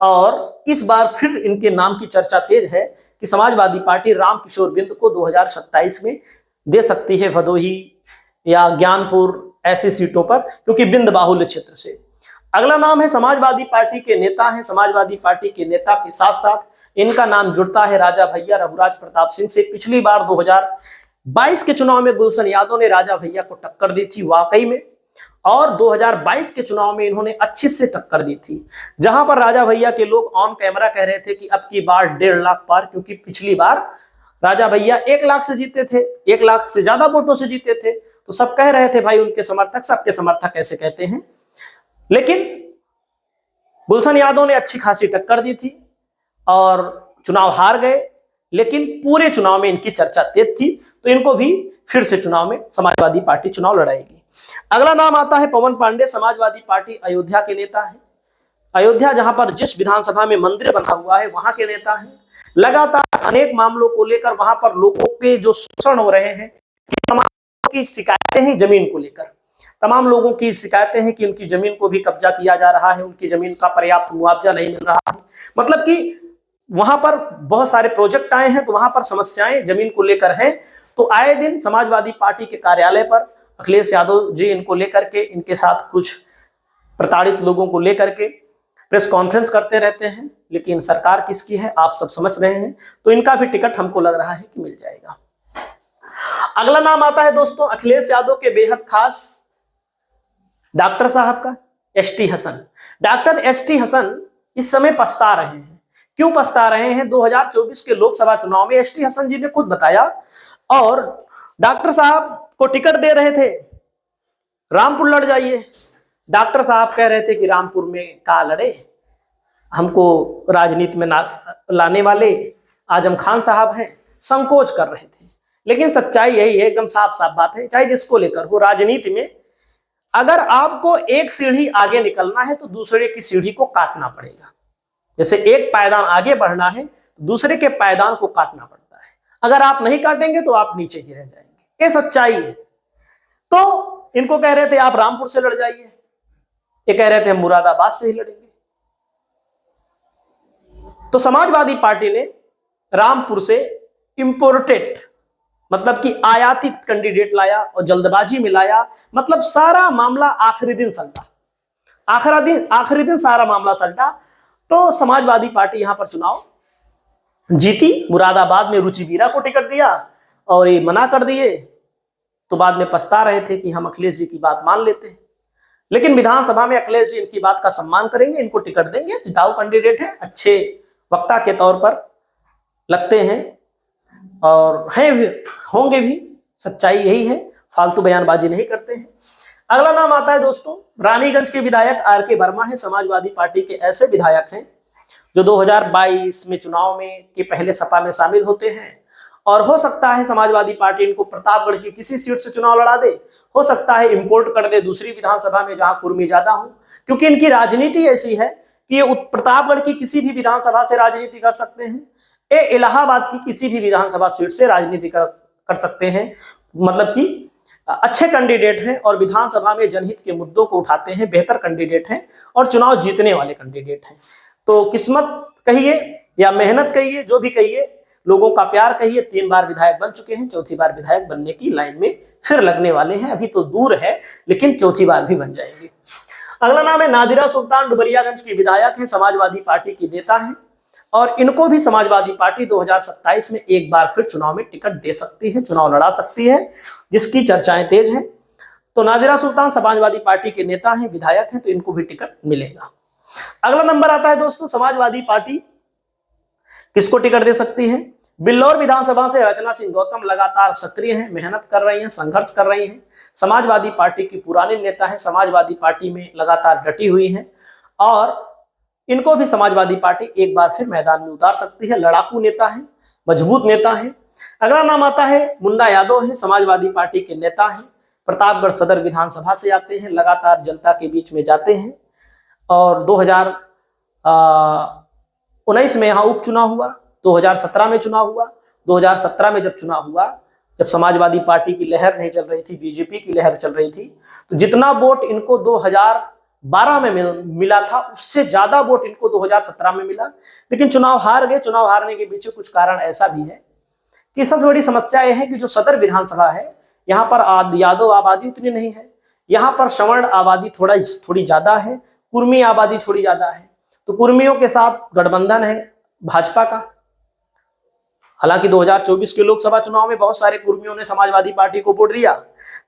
और इस बार फिर इनके नाम की चर्चा तेज है कि समाजवादी पार्टी रामकिशोर बिंद को 2027 में दे सकती है भदोही या ज्ञानपुर ऐसी सीटों पर, क्योंकि बिंद बाहुल्य क्षेत्र से। अगला नाम है समाजवादी पार्टी के नेता हैं। समाजवादी पार्टी के नेता के साथ साथ इनका नाम जुड़ता है राजा भैया रघुराज प्रताप सिंह से। पिछली बार 2022 के चुनाव में गुलशन यादव ने राजा भैया को टक्कर दी थी वाकई में, और 2022 के चुनाव में इन्होंने अच्छी से टक्कर दी थी, जहां पर राजा भैया के लोग ऑन कैमरा कह रहे थे कि अब की बार 1.5 लाख पार, क्योंकि पिछली बार राजा भैया 1 लाख से जीते थे, 1 लाख से ज्यादा वोटों से जीते थे। तो सब कह रहे थे भाई उनके समर्थक सबके समर्थक ऐसे कहते हैं, लेकिन गुलशन यादव ने अच्छी खासी टक्कर दी थी और चुनाव हार गए, लेकिन पूरे चुनाव में इनकी चर्चा तेज थी, तो इनको भी फिर से चुनाव में समाजवादी पार्टी चुनाव लड़ाएगी। अगला नाम आता है पवन पांडे। समाजवादी पार्टी अयोध्या के नेता है। अयोध्या जहां पर जिस विधानसभा में मंदिर बना हुआ है वहां के नेता हैं। लगातार अनेक मामलों को लेकर वहां पर लोगों के जो शोषण हो रहे हैं, तमाम की शिकायतें हैं जमीन को लेकर, तमाम लोगों की शिकायतें हैं कि उनकी जमीन को भी कब्जा किया जा रहा है, उनकी जमीन का पर्याप्त मुआवजा नहीं मिल रहा है। मतलब कि वहां पर बहुत सारे प्रोजेक्ट आए हैं, तो वहां पर समस्याएं जमीन को लेकर हैं। तो आए दिन समाजवादी पार्टी के कार्यालय पर अखिलेश यादव जी इनको लेकर के, इनके साथ कुछ प्रताड़ित लोगों को लेकर के प्रेस कॉन्फ्रेंस करते रहते हैं, लेकिन सरकार किसकी है आप सब समझ रहे हैं। तो इनका भी टिकट हमको लग रहा है कि मिल जाएगा। अगला नाम आता है दोस्तों अखिलेश यादव के बेहद खास डॉक्टर साहब का, ST Hasan. Doctor ST Hasan इस समय पछता रहे हैं। क्यों पछता रहे हैं? 2024 के लोकसभा चुनाव में एसटी हसन जी ने खुद बताया, और डॉक्टर साहब को टिकट दे रहे थे रामपुर लड़ जाइए। डॉक्टर साहब कह रहे थे कि रामपुर में का लड़े, हमको राजनीति में लाने वाले आजम खान साहब हैं, संकोच कर रहे थे। लेकिन सच्चाई यही है, एकदम साफ साफ बात है, चाहे जिसको लेकर हो, राजनीति में अगर आपको एक सीढ़ी आगे निकलना है तो दूसरे की सीढ़ी को काटना पड़ेगा। जैसे एक पायदान आगे बढ़ना है तो दूसरे के पायदान को काटना पड़ता है। अगर आप नहीं काटेंगे तो आप नीचे ही रह जाएंगे, ये सच्चाई है। तो इनको कह रहे थे आप रामपुर से लड़ जाइए, ये कह रहे थे हम मुरादाबाद से ही लड़ेंगे। तो समाजवादी पार्टी ने रामपुर से इंपोर्टेड मतलब कि आयातित कैंडिडेट लाया और जल्दबाजी में लाया। मतलब सारा मामला आखिरी दिन सलटा, आखिरी दिन सारा मामला सलटा। तो समाजवादी पार्टी यहां पर चुनाव जीती। मुरादाबाद में रुचि वीरा को टिकट दिया और ये मना कर दिए, तो बाद में पछता रहे थे कि हम अखिलेश जी की बात मान लेते हैं। लेकिन विधानसभा में अखिलेश जी इनकी बात का सम्मान करेंगे, इनको टिकट देंगे। जिताऊ कैंडिडेट है, अच्छे वक्ता के तौर पर लगते हैं और हैं भी, होंगे भी। सच्चाई यही है, फालतू बयानबाजी नहीं करते हैं। अगला नाम आता है दोस्तों रानीगंज के विधायक आर.के. वर्मा है। समाजवादी पार्टी के ऐसे विधायक हैं जो 2022 में चुनाव में के पहले सपा में शामिल होते हैं, और हो सकता है समाजवादी पार्टी इनको प्रतापगढ़ की किसी सीट से चुनाव लड़ा दे, हो सकता है इंपोर्ट कर दे दूसरी विधानसभा में जहां कुर्मी ज्यादा हो, क्योंकि इनकी राजनीति ऐसी है कि ये प्रतापगढ़ की किसी भी विधानसभा से राजनीति कर सकते हैं, ये इलाहाबाद की किसी भी विधानसभा सीट से राजनीति कर सकते हैं। मतलब कि अच्छे कैंडिडेट हैं और विधानसभा में जनहित के मुद्दों को उठाते हैं, बेहतर कैंडिडेट हैं और चुनाव जीतने वाले कैंडिडेट हैं। तो किस्मत कहिए या मेहनत कहिए, जो भी कहिए, लोगों का प्यार कहिए, 3 बार विधायक बन चुके हैं, चौथी बार विधायक बनने की लाइन में फिर लगने वाले हैं। अभी तो दूर है, लेकिन चौथी बार भी बन जाएंगे। अगला नाम है नादिरा सुल्तान, डुमरियागंज की विधायक है, समाजवादी पार्टी की नेता है, और इनको भी समाजवादी पार्टी 2027 में एक बार फिर चुनाव में टिकट दे सकती है, चुनाव लड़ा सकती है, जिसकी चर्चाएं तेज हैं। तो नादिरा सुल्तान समाजवादी पार्टी के नेता हैं, विधायक हैं, तो इनको भी टिकट मिलेगा। अगला नंबर आता है दोस्तों समाजवादी पार्टी किसको टिकट दे सकती है। बिल्लौर विधानसभा से रचना सिंह गौतम लगातार सक्रिय हैं, मेहनत कर रही हैं, संघर्ष कर रही हैं। समाजवादी पार्टी की पुरानी नेता है, समाजवादी पार्टी में लगातार डटी हुई हैं, और इनको भी समाजवादी पार्टी एक बार फिर मैदान में उतार सकती है। लड़ाकू नेता है, मजबूत नेता है। अगला नाम आता है मुन्ना यादव है, समाजवादी पार्टी के नेता हैं, प्रतापगढ़ सदर विधानसभा से आते हैं, लगातार जनता के बीच में जाते हैं, और 2019 में यहाँ उपचुनाव हुआ, 2017 में चुनाव हुआ। 2017 में जब चुनाव हुआ, जब समाजवादी पार्टी की लहर नहीं चल रही थी, बीजेपी की लहर चल रही थी, तो जितना वोट इनको 2012 में मिला था, उससे ज्यादा वोट इनको 2017 में मिला, लेकिन चुनाव हार गए। चुनाव हारने के पीछे कुछ कारण ऐसा भी है कि सबसे बड़ी समस्या यह है कि जो सदर विधानसभा है, यहाँ पर यादव आबादी उतनी नहीं है, यहाँ पर सवर्ण आबादी थोड़ी ज्यादा है, कुर्मी आबादी थोड़ी ज्यादा है। तो कुर्मियों के साथ गठबंधन है भाजपा का। हालांकि 2024 के लोकसभा चुनाव में बहुत सारे कुर्मियों ने समाजवादी पार्टी को वोट दिया,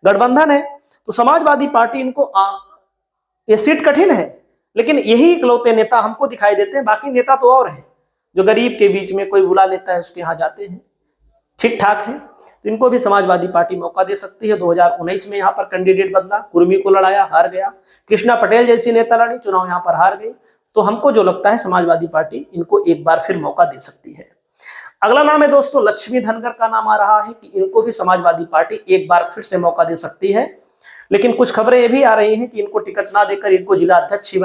गठबंधन है, तो समाजवादी पार्टी इनको ये सीट कठिन है, लेकिन यही इकलौते नेता हमको दिखाई देते हैं। बाकी नेता तो और हैं, जो गरीब के बीच में कोई बुला लेता है उसके यहाँ जाते हैं, ठीक ठाक है। तो इनको भी समाजवादी पार्टी मौका दे सकती है। 2019 में यहाँ पर कैंडिडेट बदला, कुर्मी को लड़ाया, हार गया। कृष्णा पटेल जैसी नेता लड़ी, चुनाव यहाँ पर हार गई। तो हमको जो लगता है समाजवादी पार्टी इनको एक बार फिर मौका दे सकती है। अगला नाम है दोस्तों लक्ष्मी धनगर का नाम आ रहा है कि इनको भी समाजवादी पार्टी एक बार फिर से मौका दे सकती है। लेकिन कुछ खबरें ये भी आ रही हैं कि इनको टिकट ना देकर इनको जिला अध्यक्ष ही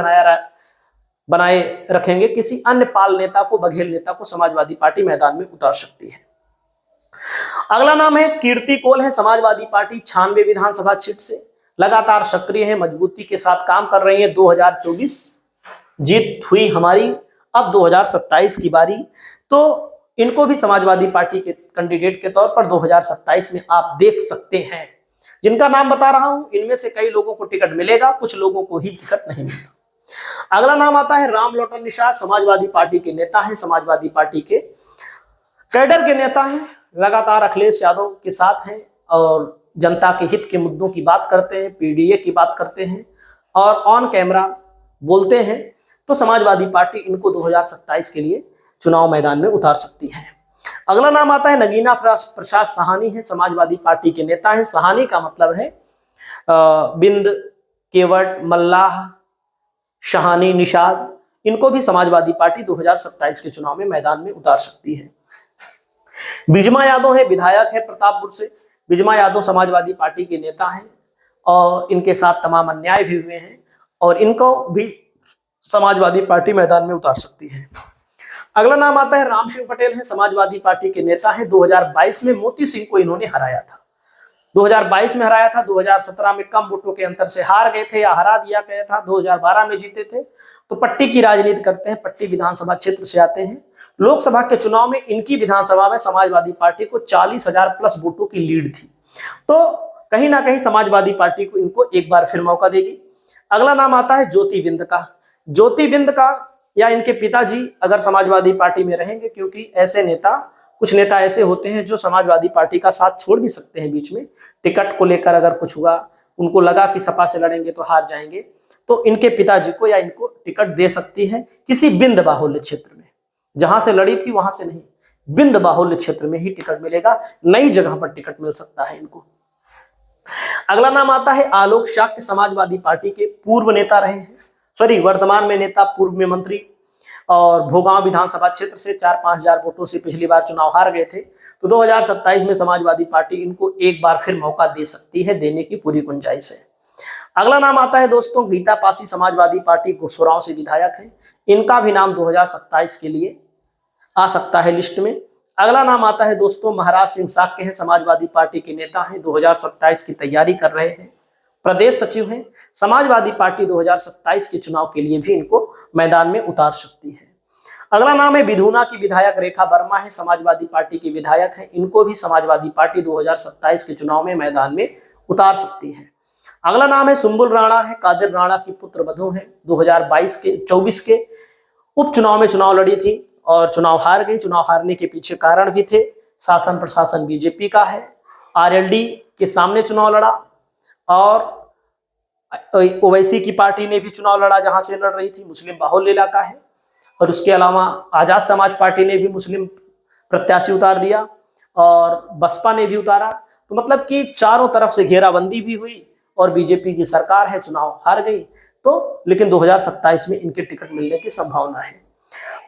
बनाए रखेंगे। किसी अन्य पाल नेता को, बघेल नेता को समाजवादी पार्टी मैदान में उतार सकती है। अगला नाम है कीर्ति कोल है। समाजवादी पार्टी 96 विधानसभा सीट से लगातार सक्रिय है, मजबूती के साथ काम कर रही है। 2024 जीत हुई हमारी, अब 2027 की बारी। तो इनको भी समाजवादी पार्टी के कैंडिडेट के तौर पर 2027 में आप देख सकते हैं। जिनका नाम बता रहा हूं, इनमें से कई लोगों को टिकट मिलेगा, कुछ लोगों को ही टिकट नहीं मिलेगा। अगला नाम आता है राम लोटन निषाद। समाजवादी पार्टी के नेता हैं, समाजवादी पार्टी के कैडर के नेता हैं, लगातार अखिलेश यादव के साथ हैं और जनता के हित के मुद्दों की बात करते हैं, पीडीए की बात करते हैं और ऑन कैमरा बोलते हैं। तो समाजवादी पार्टी इनको 2027 के लिए चुनाव मैदान में उतार सकती है। अगला नाम आता है नगीना प्रसाद साहनी है। समाजवादी पार्टी के नेता हैं। साहनी का मतलब है बिंद, केवट, मल्लाह, शहानी, निषाद। इनको भी समाजवादी पार्टी 2027 के चुनाव में मैदान में उतार सकती है। बिजमा यादव है, विधायक है प्रतापपुर से। बिजमा यादव समाजवादी पार्टी के नेता हैं और इनके साथ तमाम अन्याय भी हुए हैं और इनको भी समाजवादी पार्टी मैदान में उतार सकती है। अगला नाम आता है राम सिंह पटेल है। समाजवादी पार्टी के नेता हैं। 2022 में मोती सिंह को इन्होंने हराया था, 2022 में हराया था। 2017 में कम वोटों के अंतर से हार गए थे या हरा दिया गया था। 2012 में जीते थे। तो पट्टी की राजनीति करते हैं, पट्टी विधानसभा क्षेत्र से आते हैं। लोकसभा के चुनाव में इनकी विधानसभा में समाजवादी पार्टी को 40,000 प्लस वोटों की लीड थी। तो कहीं ना कहीं समाजवादी पार्टी को इनको एक बार फिर मौका देगी। अगला नाम आता है ज्योति बिंद का। ज्योति बिंद का या इनके पिताजी अगर समाजवादी पार्टी में रहेंगे, क्योंकि ऐसे नेता, कुछ नेता ऐसे होते हैं जो समाजवादी पार्टी का साथ छोड़ भी सकते हैं बीच में। टिकट को लेकर अगर कुछ हुआ, उनको लगा कि सपा से लड़ेंगे तो हार जाएंगे, तो इनके पिताजी को या इनको टिकट दे सकती है किसी बिंद बाहुल्य क्षेत्र में। जहां से लड़ी थी वहां से नहीं, बिंद बाहुल्य क्षेत्र में ही टिकट मिलेगा, नई जगह पर टिकट मिल सकता है इनको। अगला नाम आता है आलोक शाक्य। समाजवादी पार्टी के पूर्व नेता रहे हैं, वर्तमान में नेता, पूर्व में मंत्री और भोगांव विधानसभा क्षेत्र से 4-5 हजार वोटों से पिछली बार चुनाव हार गए थे। तो 2027 में समाजवादी पार्टी इनको एक बार फिर मौका दे सकती है, देने की पूरी गुंजाइश है। अगला नाम आता है दोस्तों गीता पासी। समाजवादी पार्टी गुसरांव से विधायक है। इनका भी नाम 2027 के लिए आ सकता है लिस्ट में। अगला नाम आता है दोस्तों महाराज सिंह साक्य हैं। समाजवादी पार्टी के नेता हैं, 2027 की तैयारी कर रहे हैं, प्रदेश सचिव हैं। समाजवादी पार्टी 2027 के चुनाव के लिए भी इनको मैदान में उतार सकती है। अगला नाम है विधुना की विधायक रेखा वर्मा है। समाजवादी पार्टी की विधायक है। इनको भी समाजवादी पार्टी 2027 के चुनाव में मैदान में उतार सकती है। अगला नाम है सुंबुल राणा है। कादिर राणा की पुत्र वधू है। 2024 के उपचुनाव में चुनाव लड़ी थी और चुनाव हार गई। चुनाव हारने के पीछे कारण भी थे, शासन प्रशासन बीजेपी का है, आरएलडी के सामने चुनाव लड़ा और ओवैसी की पार्टी ने भी चुनाव लड़ा जहां से लड़ रही थी, मुस्लिम बाहुल्य इलाका है। और उसके अलावा आजाद समाज पार्टी ने भी मुस्लिम प्रत्याशी उतार दिया और बसपा ने भी उतारा। तो मतलब कि चारों तरफ से घेराबंदी भी हुई और बीजेपी की सरकार है, चुनाव हार गई। तो लेकिन 2027 में इनके टिकट मिलने की संभावना है।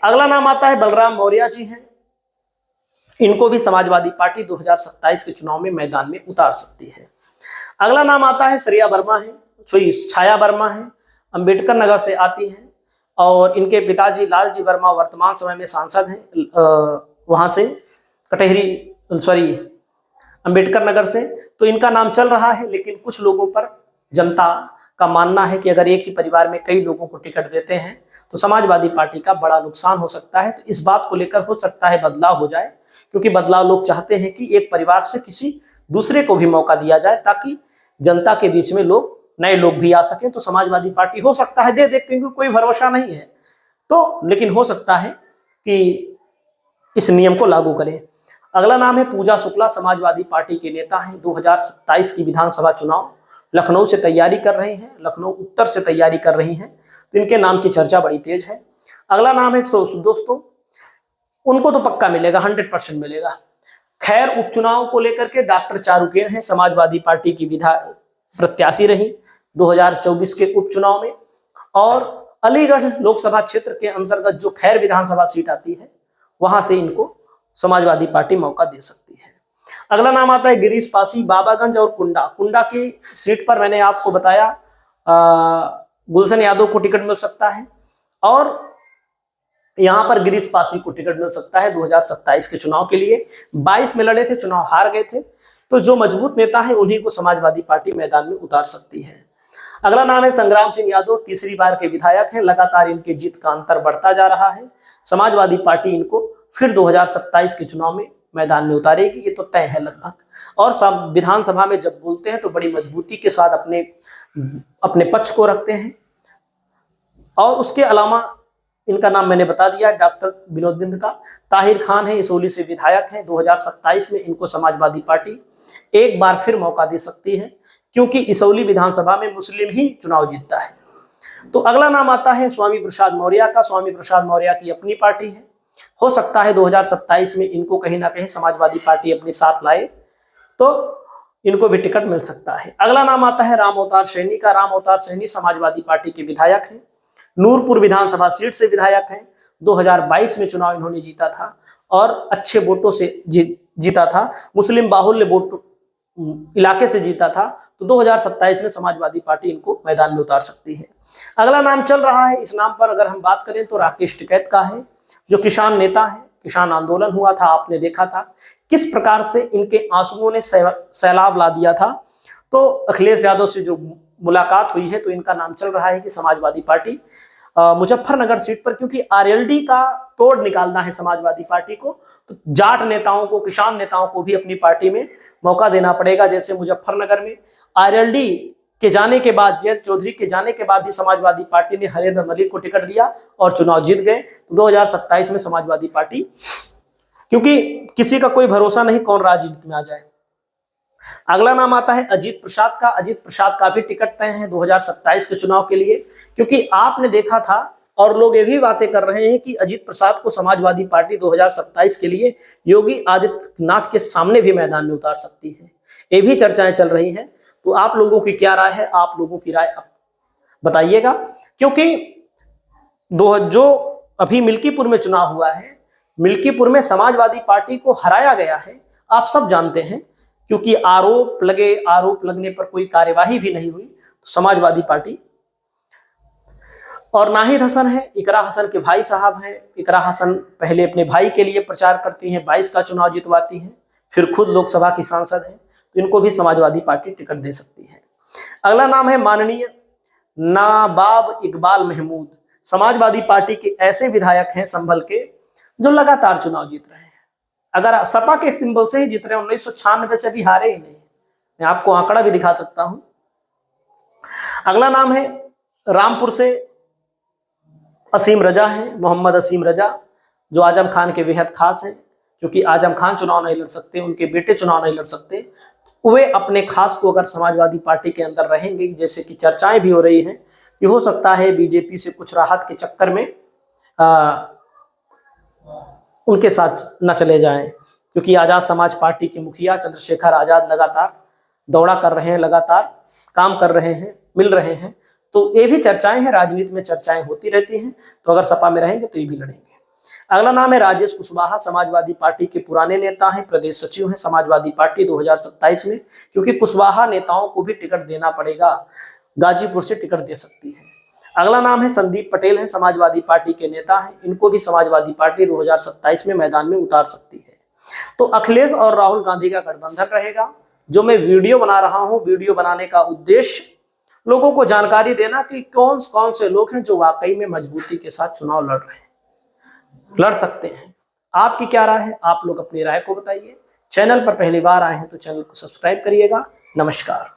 अगला नाम आता है बलराम मौर्य जी हैं। इनको भी समाजवादी पार्टी 2027 के चुनाव में मैदान में उतार सकती है। अगला नाम आता है श्रेया वर्मा है, छाया वर्मा है, अंबेडकर नगर से आती हैं और इनके पिताजी लालजी वर्मा वर्तमान समय में सांसद हैं वहां से अंबेडकर नगर से। तो इनका नाम चल रहा है, लेकिन कुछ लोगों पर जनता का मानना है कि अगर एक ही परिवार में कई लोगों को टिकट देते हैं तो समाजवादी पार्टी का बड़ा नुकसान हो सकता है। तो इस बात को लेकर हो सकता है बदलाव हो जाए, क्योंकि बदलाव लोग चाहते हैं कि एक परिवार से किसी दूसरे को भी मौका दिया जाए ताकि जनता के बीच में लोग, नए लोग भी आ सके। तो समाजवादी पार्टी हो सकता है दे दे, क्योंकि कोई भरोसा नहीं है तो, लेकिन हो सकता है कि इस नियम को लागू करें। अगला नाम है पूजा शुक्ला, समाजवादी पार्टी के नेता हैं। 2027 की विधानसभा चुनाव लखनऊ से तैयारी कर रही हैं, लखनऊ उत्तर से तैयारी कर रही हैं, तो इनके नाम की चर्चा बड़ी तेज है। अगला नाम है दोस्तों, उनको तो पक्का मिलेगा, 100% मिलेगा। खैर उपचुनाव को लेकर के डॉक्टर चारुकेन है, समाजवादी पार्टी की प्रत्याशी रही 2024 के उपचुनाव में, और अलीगढ़ लोकसभा क्षेत्र के अंतर्गत जो खैर विधानसभा सीट आती है वहां से इनको समाजवादी पार्टी मौका दे सकती है। अगला नाम आता है गिरीश पासी, बाबागंज और कुंडा की सीट पर मैंने आपको बताया गुलशन यादव को टिकट मिल सकता है, और यहां पर गिरीश पासी को टिकट मिल सकता है 2027 के चुनाव के लिए। 22 में लड़े थे, चुनाव हार गए थे, तो जो मजबूत नेता है उन्हीं को समाजवादी पार्टी मैदान में उतार सकती है। अगला नाम है संग्राम सिंह यादव, तीसरी बार के विधायक हैं, लगातार इनके जीत का अंतर बढ़ता जा रहा है। समाजवादी पार्टी इनको फिर 2027 के चुनाव में मैदान में उतारेगी, ये तो तय है लगभग। और विधानसभा में जब बोलते हैं तो बड़ी मजबूती के साथ अपने पक्ष को रखते हैं। और उसके अलावा इनका नाम मैंने बता दिया, डॉक्टर विनोद बिंद का। ताहिर खान है, इसौली से विधायक हैं, 2027 में इनको समाजवादी पार्टी एक बार फिर मौका दे सकती है, क्योंकि इसौली विधानसभा में मुस्लिम ही चुनाव जीतता है। तो अगला नाम आता है स्वामी प्रसाद मौर्य का। स्वामी प्रसाद मौर्य की अपनी पार्टी है, हो सकता है 2027 में इनको कहीं ना कहीं समाजवादी पार्टी अपने साथ लाए तो इनको भी टिकट मिल सकता है। अगला नाम आता है राम अवतार सैनी का। राम अवतार सैनी समाजवादी पार्टी के विधायक हैं, नूरपुर विधानसभा सीट से विधायक हैं। 2022 में चुनाव इन्होंने जीता था और अच्छे वोटों से जीता था, मुस्लिम बाहुल्य वोट इलाके से जीता था। तो 2027 में समाजवादी पार्टी इनको मैदान में उतार सकती है। अगला नाम चल रहा है, इस नाम पर अगर हम बात करें तो राकेश टिकैत का है, जो किसान नेता है। किसान आंदोलन हुआ था, आपने देखा था किस प्रकार से इनके आंसुओं ने सैलाब ला दिया था। तो अखिलेश यादव से जो मुलाकात हुई है तो इनका नाम चल रहा है कि समाजवादी पार्टी मुजफ्फरनगर सीट पर, क्योंकि आरएलडी का तोड़ निकालना है समाजवादी पार्टी को, तो जाट नेताओं को, किसान नेताओं को भी अपनी पार्टी में मौका देना पड़ेगा। जैसे मुजफ्फरनगर में आरएलडी के जाने के बाद, जयंत चौधरी के जाने के बाद भी समाजवादी पार्टी ने हरेंद्र मलिक को टिकट दिया और चुनाव जीत गए। तो 2027 में समाजवादी पार्टी, क्योंकि किसी का कोई भरोसा नहीं कौन राजनीति में आ जाए। अगला नाम आता है अजीत प्रसाद का। अजीत प्रसाद का भी टिकट तय है 2027 के चुनाव के लिए, क्योंकि आपने देखा था और लोग ये भी बातें कर रहे हैं कि अजीत प्रसाद को समाजवादी पार्टी 2027 के लिए योगी आदित्यनाथ के सामने भी मैदान में उतार सकती है। ये भी चर्चाएं चल रही हैं। तो आप लोगों की क्या राय है, आप लोगों की राय बताइएगा। क्योंकि जो अभी मिल्कीपुर में चुनाव हुआ है, मिल्कीपुर में समाजवादी पार्टी को हराया गया है, आप सब जानते हैं, क्योंकि आरोप लगने पर कोई कार्यवाही भी नहीं हुई। तो समाजवादी पार्टी, और नाहिद हसन है, इकरा हसन के भाई साहब हैं। इकरा हसन पहले अपने भाई के लिए प्रचार करती हैं, 22 का चुनाव जितवाती हैं, फिर खुद लोकसभा की सांसद हैं, तो इनको भी समाजवादी पार्टी टिकट दे सकती है। अगला नाम है माननीय नाबाब इकबाल महमूद। समाजवादी पार्टी के ऐसे विधायक हैं संभल के, जो लगातार चुनाव जीत रहे हैं। अगर सपा के सिंबल से ही जीत रहे हैं, 1996 से भी हारे ही नहीं। मैं आपको आंकड़ा भी दिखा सकता हूं। अगला नाम है रामपुर से असीम रजा है, मोहम्मद असीम रजा, जो आजम खान के बेहद खास हैं, क्योंकि आजम खान चुनाव नहीं लड़ सकते, उनके बेटे चुनाव नहीं लड़ सकते। वे अपने खास को अगर समाजवादी पार्टी के अंदर रहेंगे, जैसे कि चर्चाएं भी हो रही हैं कि हो सकता है बीजेपी से कुछ राहत के चक्कर में उनके साथ न चले जाएं, क्योंकि आजाद समाज पार्टी के मुखिया चंद्रशेखर आजाद लगातार दौड़ा कर रहे हैं, लगातार काम कर रहे हैं, मिल रहे हैं। तो ये भी चर्चाएं हैं, राजनीति में चर्चाएं होती रहती हैं। तो अगर सपा में रहेंगे तो ये भी लड़ेंगे। अगला नाम है राजेश कुशवाहा, समाजवादी पार्टी के पुराने नेता हैं, प्रदेश सचिव हैं समाजवादी पार्टी 2027 में, क्योंकि कुशवाहा नेताओं को भी टिकट देना पड़ेगा, गाजीपुर से टिकट दे सकती है। अगला नाम है संदीप पटेल है, समाजवादी पार्टी के नेता हैं, इनको भी समाजवादी पार्टी 2027 में मैदान में उतार सकती है। तो अखिलेश और राहुल गांधी का गठबंधन रहेगा। जो मैं वीडियो बना रहा हूं, वीडियो बनाने का उद्देश्य लोगों को जानकारी देना कि कौन कौन से लोग हैं जो वाकई में मजबूती के साथ चुनाव लड़ रहे हैं, लड़ सकते हैं। आपकी क्या राय है? आप लोग अपनी राय को बताइए। चैनल पर पहली बार आए हैं तो चैनल को सब्सक्राइब करिएगा। नमस्कार।